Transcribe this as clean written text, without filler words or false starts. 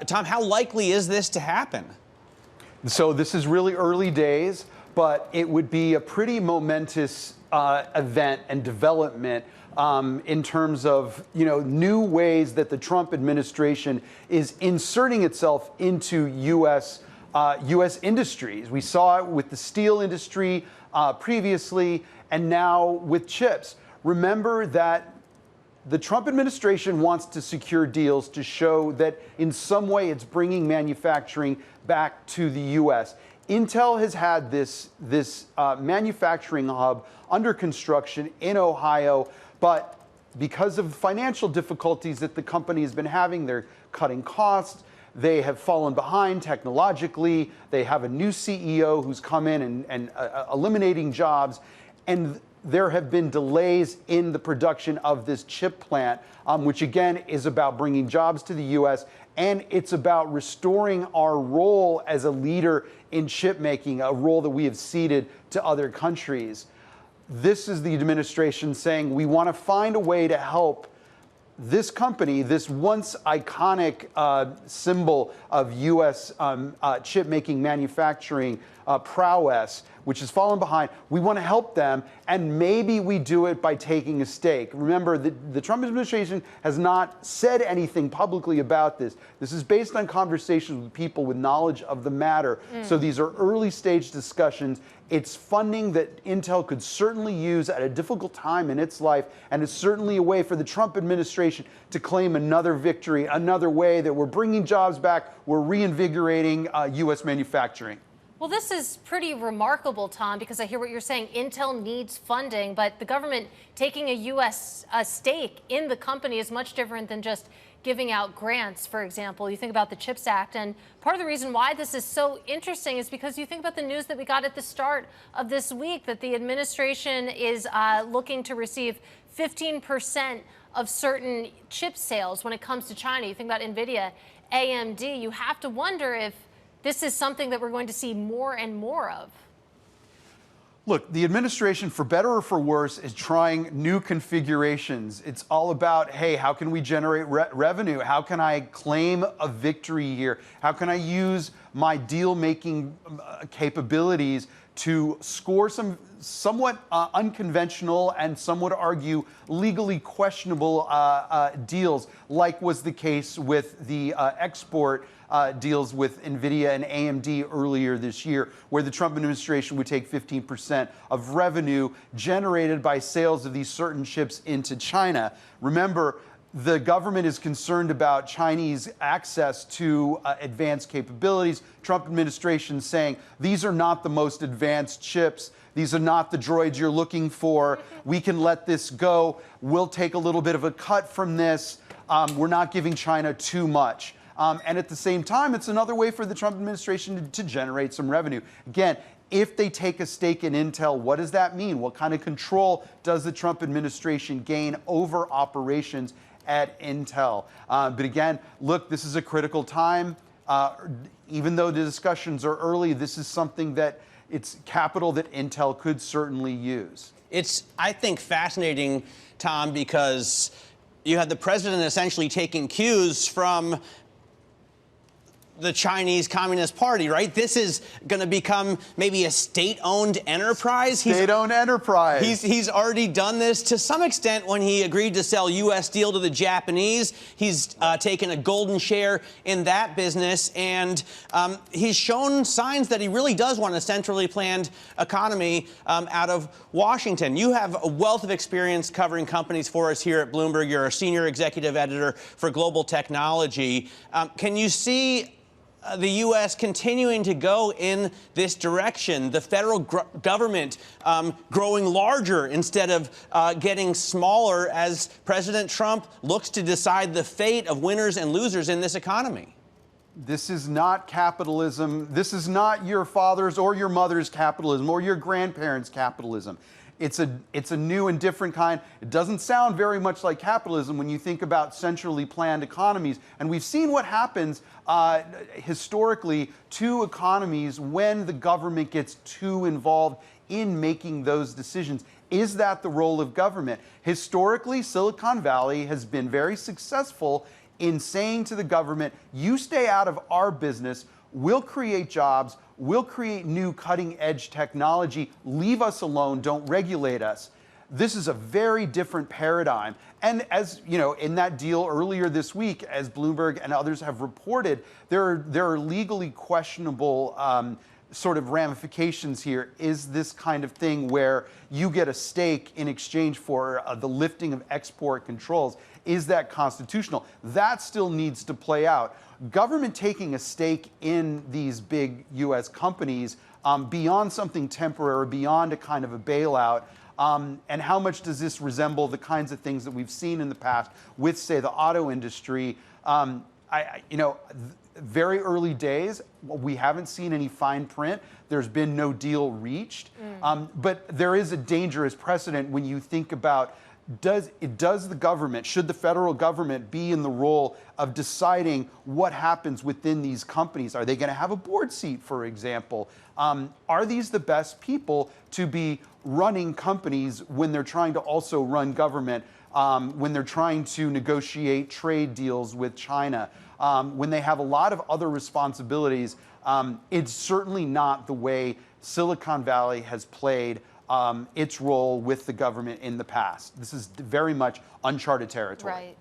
Tom, how likely is this to happen? So this is really early days, but it would be a pretty momentous event and development in terms of new ways that the Trump administration is inserting itself into U.S. Industries. We saw it with the steel industry previously, and now with chips. Remember that the Trump administration wants to secure deals to show that in some way it's bringing manufacturing back to the U.S. Intel has had this manufacturing hub under construction in Ohio, but because of financial difficulties that the company has been having, they're cutting costs. They have fallen behind technologically. They have a new CEO who's come in and eliminating jobs. And there have been delays in the production of this chip plant, which again is about bringing jobs to the U.S. and it's about restoring our role as a leader in chip making, a role that we have ceded to other countries. This is the administration saying we want to find a way to help this company, this once iconic symbol of U.S. Chip making manufacturing prowess, which has fallen behind. We want to help them, and maybe we do it by taking a stake. Remember, the Trump administration has not said anything publicly about this. This is based on conversations with people with knowledge of the matter. So these are early stage discussions. It's funding that Intel could certainly use at a difficult time in its life, and it's certainly a way for the Trump administration to claim another victory, another way that we're bringing jobs back, we're reinvigorating U.S. manufacturing. Well, this is pretty remarkable, Tom, because I hear what you're saying. Intel needs funding, but the government taking a U.S. Stake in the company is much different than just giving out grants, for example. You think about the CHIPS Act, and part of the reason why this is so interesting is because you think about the news that we got at the start of this week, that the administration is looking to receive 15% of certain chip sales when it comes to China. You think about NVIDIA, AMD, you have to wonder if this is something that we're going to see more and more of. Look, the administration, for better or for worse, is trying new configurations. It's all about, hey, how can we generate revenue? How can I claim a victory here? How can I use my deal-making capabilities to score some somewhat unconventional and some would argue legally questionable deals, like was the case with the export deals with NVIDIA and AMD earlier this year, where the Trump administration would take 15% of revenue generated by sales of these certain chips into China. Remember, the government is concerned about Chinese access to advanced capabilities. Trump administration saying these are not the most advanced chips. These are not the droids you're looking for. We can let this go. We'll take a little bit of a cut from this. We're not giving China too much. And at the same time, it's another way for the Trump administration to generate some revenue. Again, if they take a stake in Intel, what does that mean? What kind of control does the Trump administration gain over operations at Intel? But again, look, this is a critical time. Even though the discussions are early, this is something that it's capital that Intel could certainly use. It's, I think, fascinating, Tom, because you have the president essentially taking cues from the Chinese Communist Party, right? This is going to become maybe a state-owned enterprise. State-owned enterprise. He's already done this to some extent when he agreed to sell U.S. Steel to the Japanese. He's taken a golden share in that business, and he's shown signs that he really does want a centrally planned economy out of Washington. You have a wealth of experience covering companies for us here at Bloomberg. You're a senior executive editor for global technology. Can you see the U.S. continuing to go in this direction, the federal government growing larger instead of getting smaller as President Trump looks to decide the fate of winners and losers in this economy? This is not capitalism. This is not your father's or your mother's capitalism or your grandparents' capitalism. It's a new and different kind. It doesn't sound very much like capitalism when you think about centrally planned economies. And we've seen what happens historically to economies when the government gets too involved in making those decisions. Is that the role of government? Historically, Silicon Valley has been very successful in saying to the government, you stay out of our business, we'll create jobs, we'll create new cutting edge technology, leave us alone, don't regulate us. This is a very different paradigm. And as you know, in that deal earlier this week, as Bloomberg and others have reported, there are legally questionable sort of ramifications here. Is this kind of thing where you get a stake in exchange for the lifting of export controls? Is that constitutional? That still needs to play out. Government taking a stake in these big U.S. companies beyond something temporary, beyond a kind of a bailout, and how much does this resemble the kinds of things that we've seen in the past with, say, the auto industry? Very early days, we haven't seen any fine print. There's been no deal reached. But there is a dangerous precedent when you think about, does the government, should the federal government be in the role of deciding what happens within these companies? Are they going to have a board seat, for example? Are these the best people to be running companies when they're trying to also run government, when they're trying to negotiate trade deals with China, when they have a lot of other responsibilities? It's certainly not the way Silicon Valley has played its role with the government in the past. This is very much uncharted territory. Right.